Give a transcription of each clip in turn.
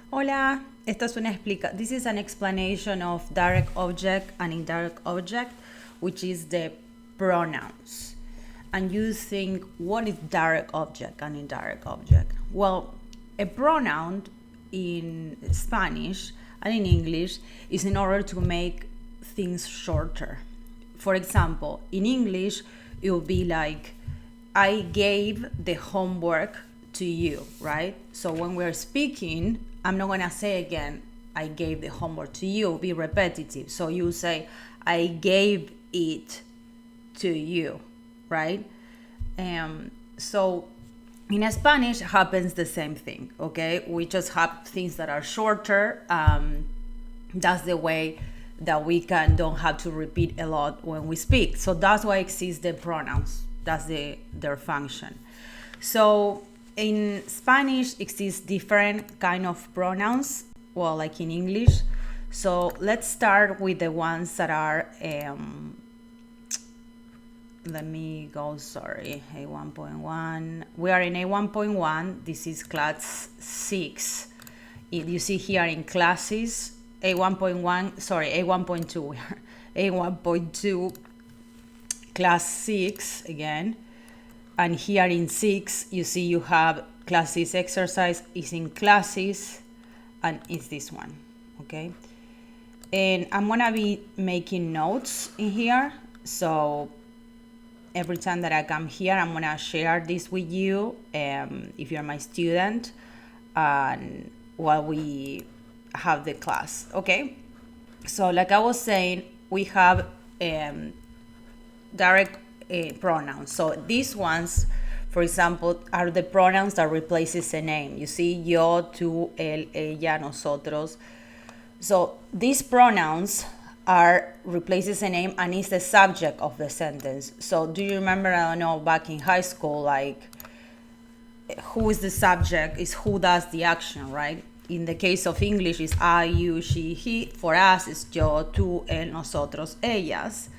Hola, esta es una This is an explanation of direct object and indirect object, which is the pronouns. And you think, what is direct object and indirect object? Well, a pronoun in Spanish and in English is in order to make things shorter. For example, in English, it will be like, I gave the homework to you, right? So when we're speaking, I'm not gonna say again, I gave the homework to you, it'll be repetitive. So you say, I gave it to you, right? So in Spanish happens the same thing, okay? We just have things that are shorter. That's the way that we don't have to repeat a lot when we speak. So that's why exists the pronouns. That's their function. So in Spanish exists different kind of pronouns, well, like in English. So let's start with the ones that are let me go, sorry, A1.1. We are in A1.1. This is class 6. You see here in classes, A1.1, sorry, A1.2. A1.2, class 6 again. And here in 6, you see you have classes exercise is in classes, and it's this one, okay? And I'm gonna be making notes in here. So every time that I come here, I'm gonna share this with you if you're my student, and while we have the class, okay? So like I was saying, we have direct pronouns. So these ones, for example, are the pronouns that replaces a name. You see, yo, tú, él, ella, nosotros. So these pronouns replaces a name and is the subject of the sentence. So do you remember, I don't know, back in high school, like who is the subject is who does the action, right? In the case of English, it's I, you, she, he. For us, it's yo, tú, él, nosotros, ellas.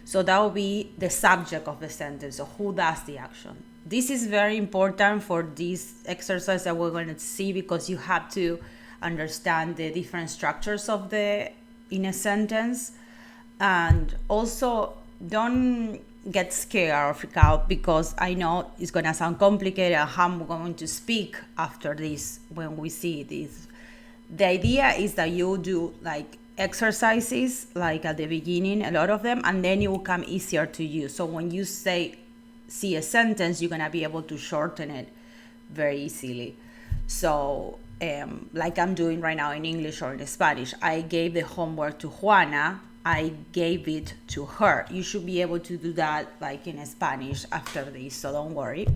So that will be the subject of the sentence, so who does the action. This is very important for this exercise that we're going to see, because you have to understand the different structures of in a sentence. And also, don't get scared or freak out, because I know it's going to sound complicated how I'm going to speak after this when we see this. The idea is that you do like exercises, like at the beginning, a lot of them, and then it will come easier to you. So when you see a sentence, you're going to be able to shorten it very easily. So like I'm doing right now in English or in Spanish, I gave the homework to Juana, I gave it to her. You should be able to do that like in Spanish after this, so don't worry.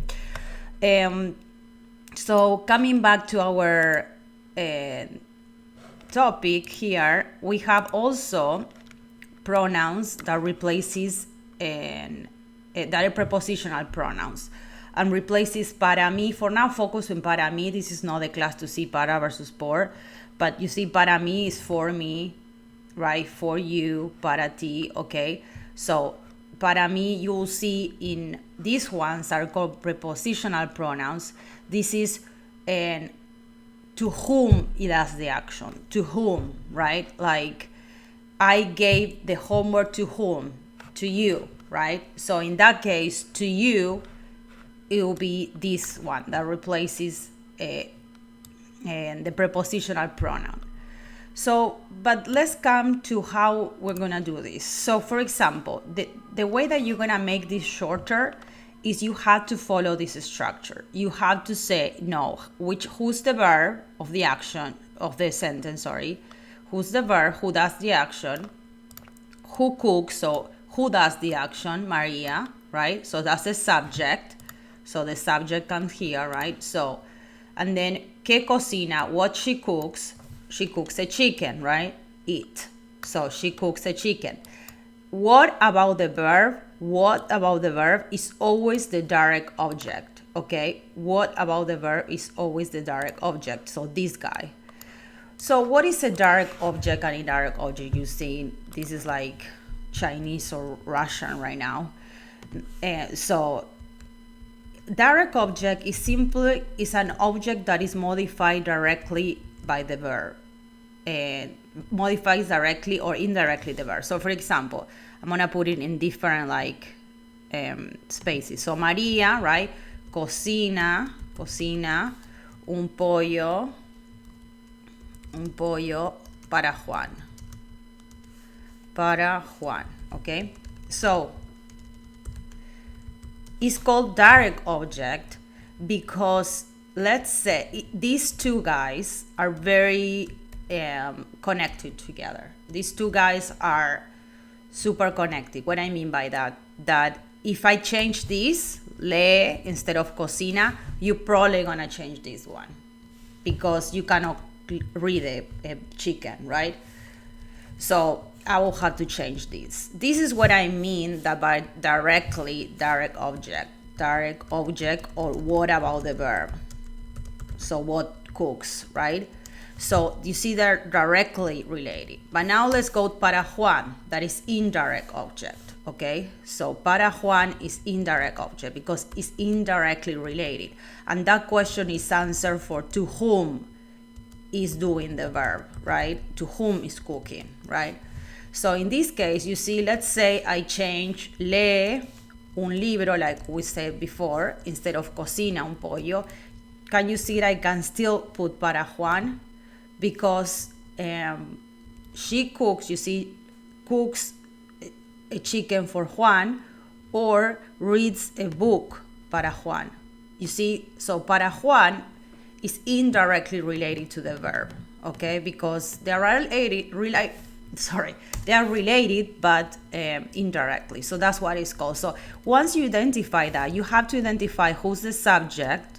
So coming back to our topic here, we have also pronouns that replaces that are prepositional pronouns and replaces para mí. For now, focus on para mí. This is not the class to see para versus por, but you see para mí is for me, right? For you, para ti, okay? So para mí, you'll see in these ones are called prepositional pronouns. This is to whom it does the action. To whom, right? Like, I gave the homework to whom? To you, right? So in that case, to you, it will be this one that replaces the prepositional pronoun. So, but let's come to how we're gonna do this. So for example, the way that you're gonna make this shorter is you have to follow this structure. You have to say, no, who's the verb of the action, of the sentence, sorry. Who's the verb, who does the action, who cooks, so who does the action, Maria, right? So that's the subject. So the subject comes here, right? So, and then, ¿qué cocina? What she cooks a chicken, right? Eat. So she cooks a chicken. What about the verb? What about the verb is always the direct object, okay? What about the verb is always the direct object, so this guy. So what is a direct object and indirect object? You see, this is like Chinese or Russian right now. So direct object is an object that is modified directly by the verb. Modifies directly or indirectly the verb. So for example, I'm gonna put it in different spaces. So María, right? Cocina un pollo para Juan. Okay? So it's called direct object because let's say these two guys are very connected together. These two guys are super connected. What I mean by that if I change this, le instead of cocina, you're probably gonna change this one because you cannot read a chicken, right? So I will have to change this. This is what I mean that by direct object, or what about the verb? So what cooks, right? So you see they're directly related. But now let's go para Juan, that is indirect object, okay? So para Juan is indirect object because it's indirectly related. And that question is answered for to whom is doing the verb, right? To whom is cooking, right? So in this case, you see, let's say I change lee un libro, like we said before, instead of cocina un pollo. Can you see that I can still put para Juan? Because she cooks, you see, cooks a chicken for Juan or reads a book para Juan. You see, so para Juan is indirectly related to the verb, okay? Because they are related, but indirectly. So that's what it's called. So once you identify that, you have to identify who's the subject.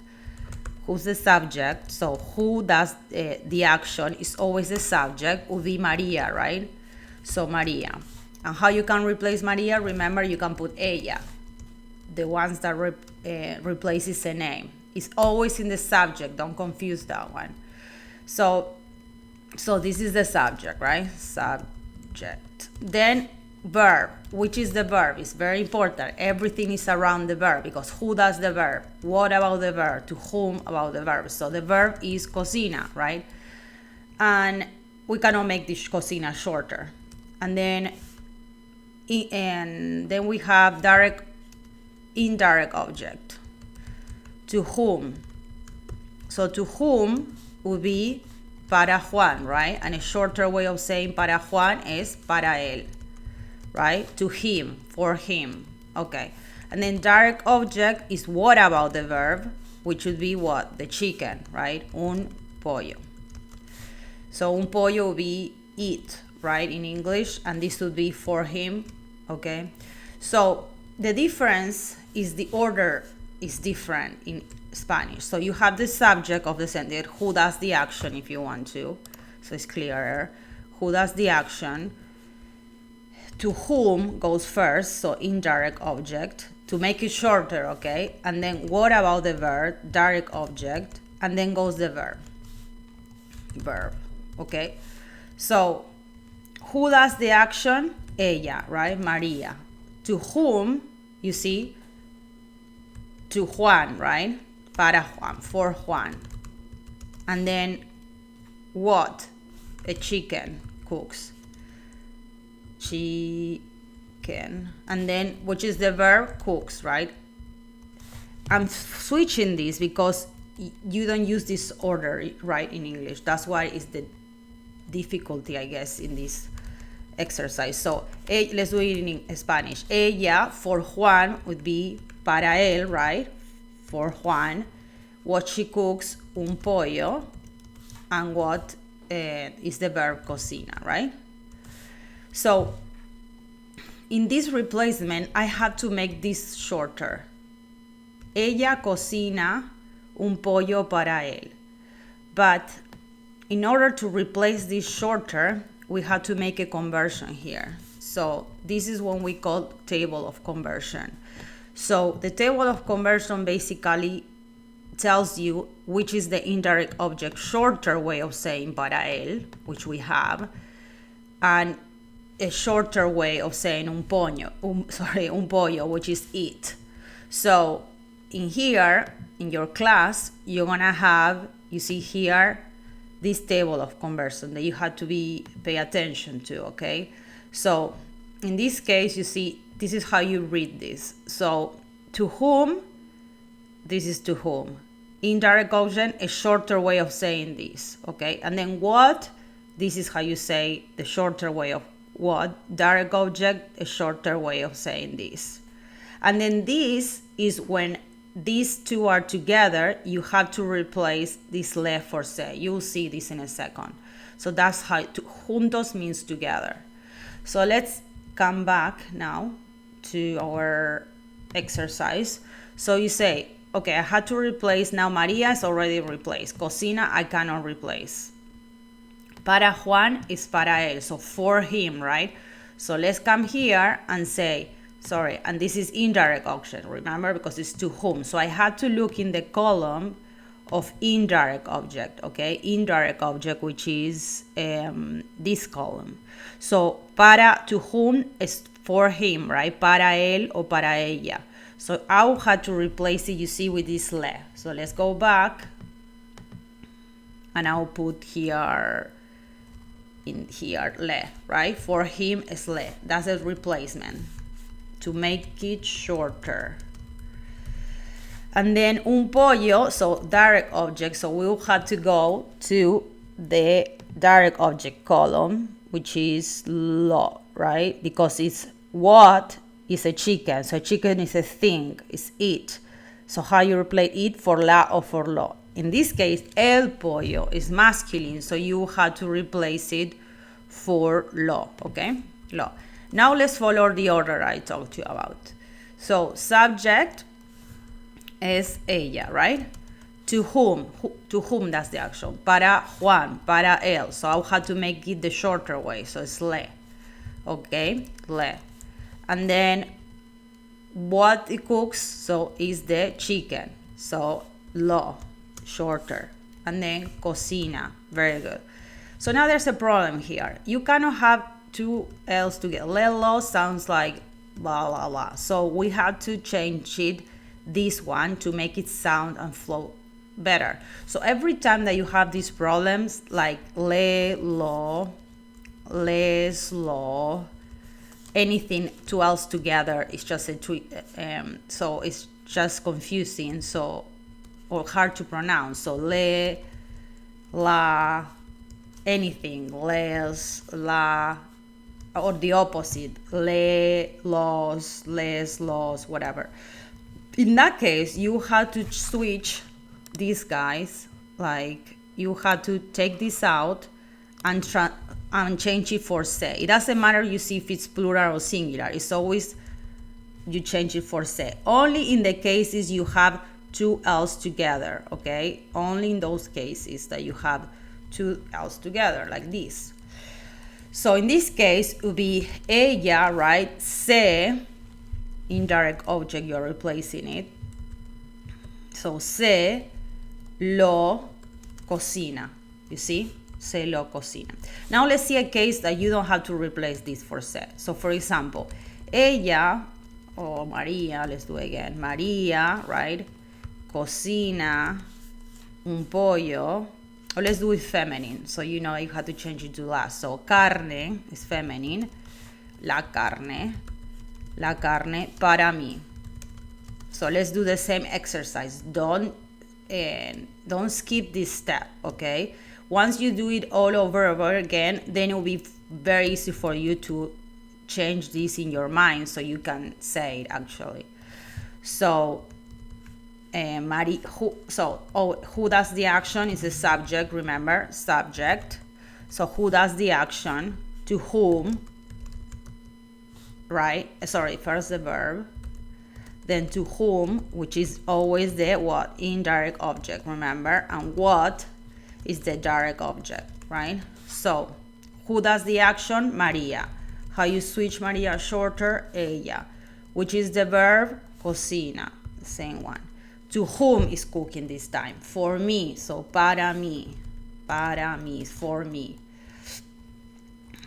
So who does the action is always the subject, would be Maria, right? So Maria. And how you can replace Maria? Remember, you can put ella, the ones that replaces a name. It's always in the subject, don't confuse that one. So this is the subject, right? Subject. Then verb, which is the verb, is very important. Everything is around the verb because who does the verb? What about the verb? To whom about the verb? So the verb is cocina, right? And we cannot make this cocina shorter. And then we have indirect object. To whom? So to whom would be para Juan, right? And a shorter way of saying para Juan is para él, right? To him, for him. Okay. And then direct object is what about the verb, which would be what? The chicken, right? Un pollo. So un pollo would be eat, right? In English, and this would be for him, okay? So the difference is the order is different in Spanish. So you have the subject of the sentence, who does the action if you want to. So it's clearer. Who does the action? To whom goes first, so indirect object, to make it shorter, okay? And then what about the verb? Direct object, and then goes the verb, okay? So who does the action? Ella, right? Maria. To whom, you see, to Juan, right? Para Juan, for Juan. And then what? A chicken cooks. Chicken. And then, which is the verb, cooks, right? I'm switching this because you don't use this order, right, in English. That's why it's the difficulty, I guess, in this exercise. So let's do it in Spanish. Ella, for Juan, would be para él, right? For Juan. What she cooks, un pollo. And what is the verb cocina, right? So in this replacement, I have to make this shorter. Ella cocina un pollo para él. But in order to replace this shorter, we have to make a conversion here. So this is what we call table of conversion. So the table of conversion basically tells you which is the indirect object shorter way of saying para él, which we have, and a shorter way of saying un pollo, which is eat. So in here, in your class, you're gonna have, you see here, this table of conversion that you have to pay attention to, okay? So in this case, you see, this is how you read this. So to whom, this is to whom. Indirect object, a shorter way of saying this, okay? And then what, this is how you say the shorter way of what. Direct object, a shorter way of saying this. And then this is when these two are together, you have to replace this le for se. You'll see this in a second. So that's how juntos means together. So let's come back now to our exercise. So you say, okay, I had to replace, now Maria is already replaced. Cocina, I cannot replace. Para Juan is para él, so for him, right? So let's come here and say, sorry, and this is indirect object, remember, because it's to whom. So I had to look in the column of indirect object, okay? Indirect object, which is this column. So para, to whom is for him, right? Para él or para ella. So I had to replace it, you see, with this le. So let's go back, and I'll put here, in here, le, right? For him is le. That's a replacement to make it shorter. And then un pollo, so direct object, so we will have to go to the direct object column, which is lo, right? Because it's what is a chicken. So chicken is a thing, it's it. So how you replace it for la or for lo? In this case, el pollo is masculine, so you have to replace it for lo, okay? Lo. Now let's follow the order I talked to you about. So subject is ella, right? To whom? To whom, that's the action. Para Juan, para él. So I'll have to make it the shorter way. So it's le, okay? Le. And then what it cooks, so is the chicken. So lo, shorter. And then cocina, very good. So now there's a problem here. You cannot have two L's together. Lo sounds like blah, blah, blah. So we have to change it, this one, to make it sound and flow better. So every time that you have these problems, like le, lo, les, lo, anything two L's together is just a tweet. So it's just confusing, so, or hard to pronounce. So le, la, anything, les, la, or the opposite, le, los, les, los, whatever. In that case, you have to switch these guys, like you have to take this out and change it for se. It doesn't matter, you see, if it's plural or singular. It's always, you change it for se. Only in the cases you have two L's together, okay? Only in those cases that you have two L's together, like this. So in this case, it would be ella, right? Se, indirect object, you're replacing it. So se lo cocina, you see? Se lo cocina. Now let's see a case that you don't have to replace this for se. So for example, ella, or Maria, let's do it again. Maria, right? Cocina un pollo. Or let's do it feminine. So you know you have to change it to last. So carne is feminine. La carne para mí. So let's do the same exercise. Don't skip this step, okay? Once you do it all over again, then it will be very easy for you to change this in your mind so you can say it actually. So who does the action is the subject, remember, subject. So who does the action? To whom, right? Sorry, first the verb, then to whom, which is always the what? Indirect object, remember? And what is the direct object, right? So who does the action? Maria. How you switch Maria shorter? Ella. Which is the verb? Cocina, the same one. To whom is cooking this time? For me. So para mí. Para mí is for me.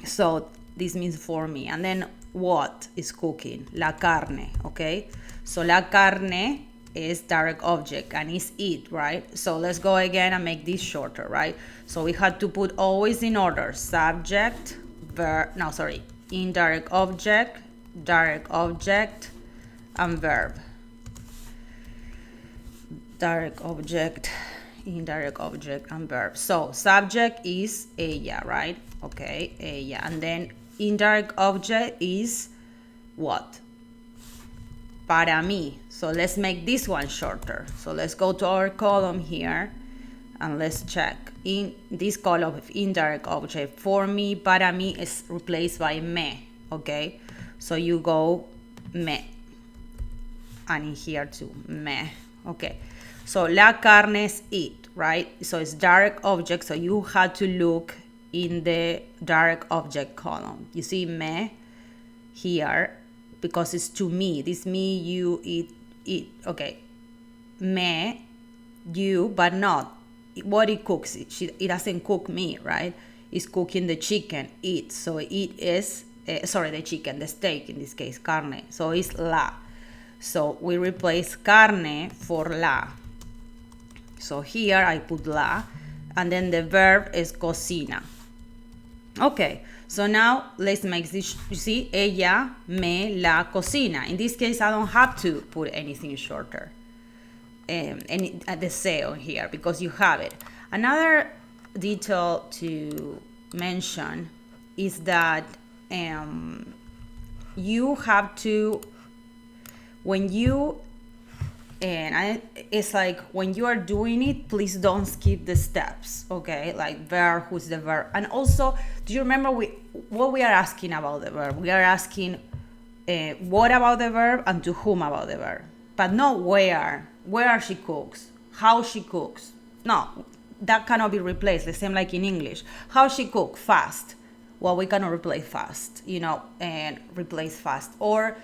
So this means for me. And then what is cooking? La carne, okay? So la carne is direct object and it's it, right? So let's go again and make this shorter, right? So we had to put always in order, subject, verb, no, sorry, indirect object, direct object, and verb. Direct object, indirect object, and verb. So subject is ella, right? Okay, ella. And then indirect object is what? Para mí. So let's make this one shorter. So let's go to our column here and let's check. In this column of indirect object, for me, para mí is replaced by me, okay? So you go me. And in here too, me, okay? So la carne is it, right? So it's direct object, so you had to look in the direct object column. You see me here because it's to me. This me, you, it, okay. Me, you, but not. What it cooks, it doesn't cook me, right? It's cooking the chicken, it. So it is, the chicken, the steak in this case, carne. So it's la. So we replace carne for la. So here I put la, and then the verb is cocina. Okay, so now let's make this, you see, ella me la cocina. In this case, I don't have to put anything shorter. The say on here because you have it. Another detail to mention is that you have to, when you, it's like when you are doing it, please don't skip the steps, okay? Like verb, who's the verb? And also, do you remember what we are asking about the verb? We are asking what about the verb and to whom about the verb, but not where she cooks, how she cooks. No, that cannot be replaced. The same like in English. How she cook, fast. Well, we cannot replace fast, and replace fast. Or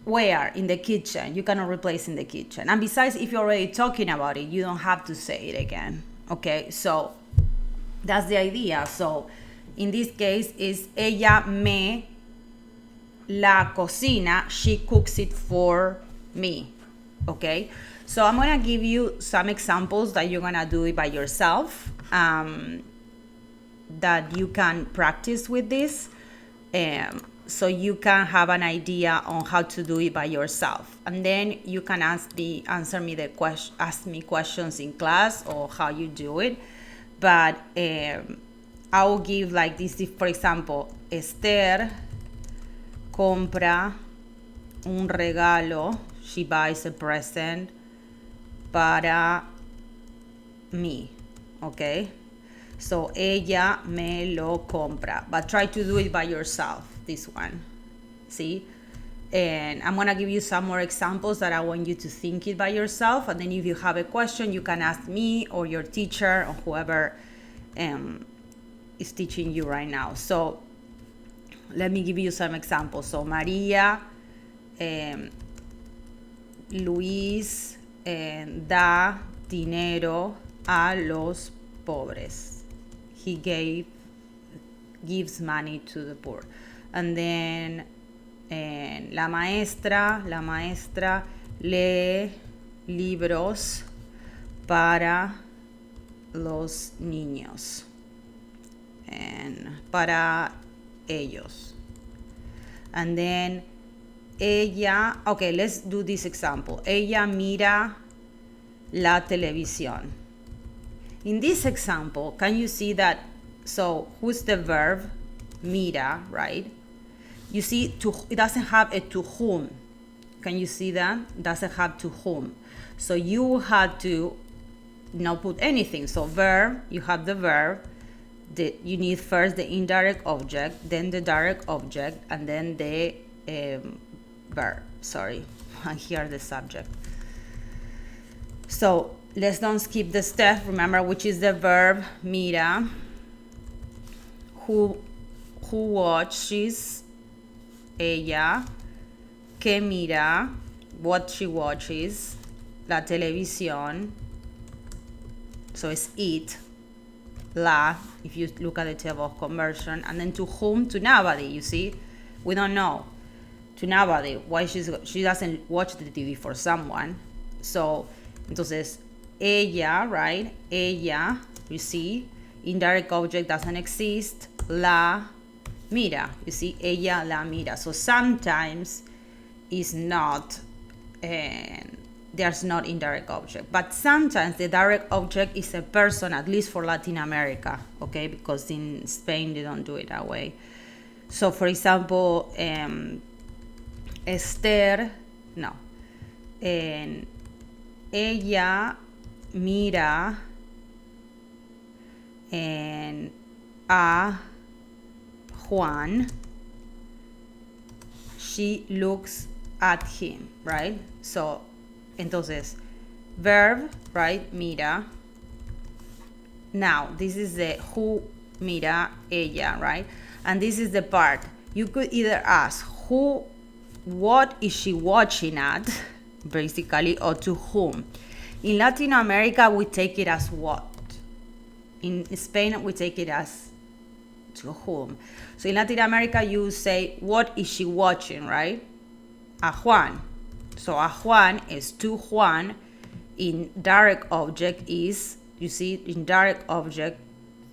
where, in the kitchen. You cannot replace in the kitchen. And besides, if you're already talking about it, you don't have to say it again. Okay, so that's the idea. So in this case, is ella me la cocina. She cooks it for me. Okay, so I'm gonna give you some examples that you're gonna do it by yourself, that you can practice with this, so you can have an idea on how to do it by yourself, and then you can ask me questions in class or how you do it. But I will give like this. For example, Esther compra un regalo. She buys a present para mí, okay? So, ella me lo compra. But try to do it by yourself, this one, see? And I'm gonna give you some more examples that I want you to think it by yourself. And then if you have a question, you can ask me or your teacher or whoever is teaching you right now. So, let me give you some examples. So, María, Luis da dinero a los pobres. He gives money to the poor. And then la maestra lee libros para los niños. And para ellos. And then ella, okay, let's do this example. Ella mira la televisión. In this example, can you see that? So, who's the verb? Mira, right? You see, it doesn't have a to whom. Can you see that? It doesn't have to whom. So, you had to not put anything. So, verb, you have the verb. You need first the indirect object, then the direct object, and then the verb, sorry, here the subject. So let's don't skip the step, remember, which is the verb mira. Who watches? Ella. Que mira? What she watches. La televisión. So it's it. La, if you look at the table of conversion. And then to whom? To nobody, you see? We don't know. To nobody. Why she doesn't watch the TV for someone. So, entonces, ella, right? Ella, you see, indirect object doesn't exist. La mira, you see, ella la mira. So sometimes is not, there's not indirect object, but sometimes the direct object is a person, at least for Latin America, okay, because in Spain they don't do it that way. So for example, Esther, no, ella mira a Juan, she looks at him, right? So, entonces, verb, right? Mira. Now, this is the who mira ella, right? And this is the part. You could either ask what is she watching at, basically, or to whom. In Latin America, we take it as what. In Spain, we take it as to whom. So in Latin America, you say, what is she watching, right? A Juan. So a Juan is to Juan. Indirect object is, you see, indirect object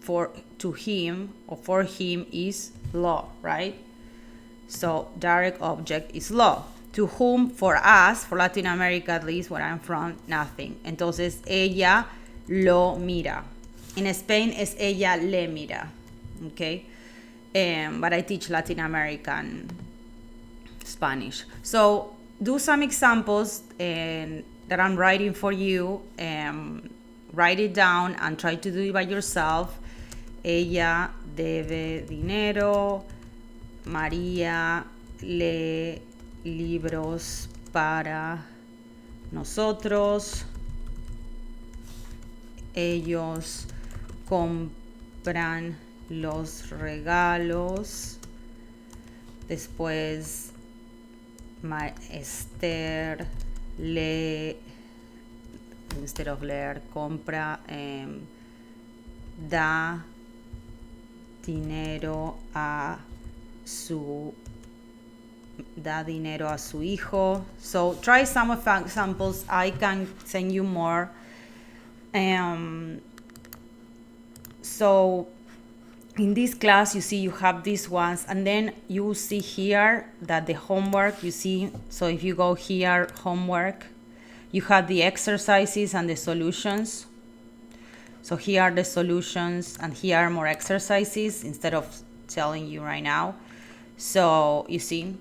to him or for him is lo, right? So direct object is lo. To whom, for us, for Latin America at least, where I'm from, nothing. Entonces, ella lo mira. In Spain, es ella le mira. Okay? But I teach Latin American Spanish. So do some examples that I'm writing for you. Write it down and try to do it by yourself. Ella debe dinero. María lee libros para nosotros. Ellos compran los regalos. Después Esther lee, instead of leer, compra, da dinero a su hijo. So try some of the examples. I can send you more. So in this class, you see you have these ones, and then you see here that the homework, you see, so if you go here, homework, you have the exercises and the solutions. So here are the solutions, and here are more exercises instead of telling you right now. So you see,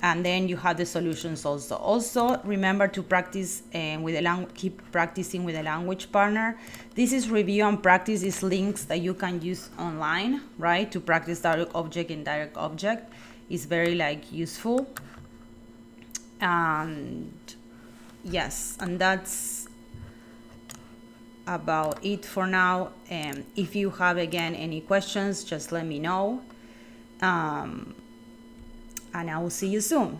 and then you have the solutions also. Also, remember to practice keep practicing with a language partner. This is review and practice is links that you can use online, right? To practice direct object and indirect object. It's very useful. And yes, and that's about it for now. If you have again any questions, just let me know. And I will see you soon.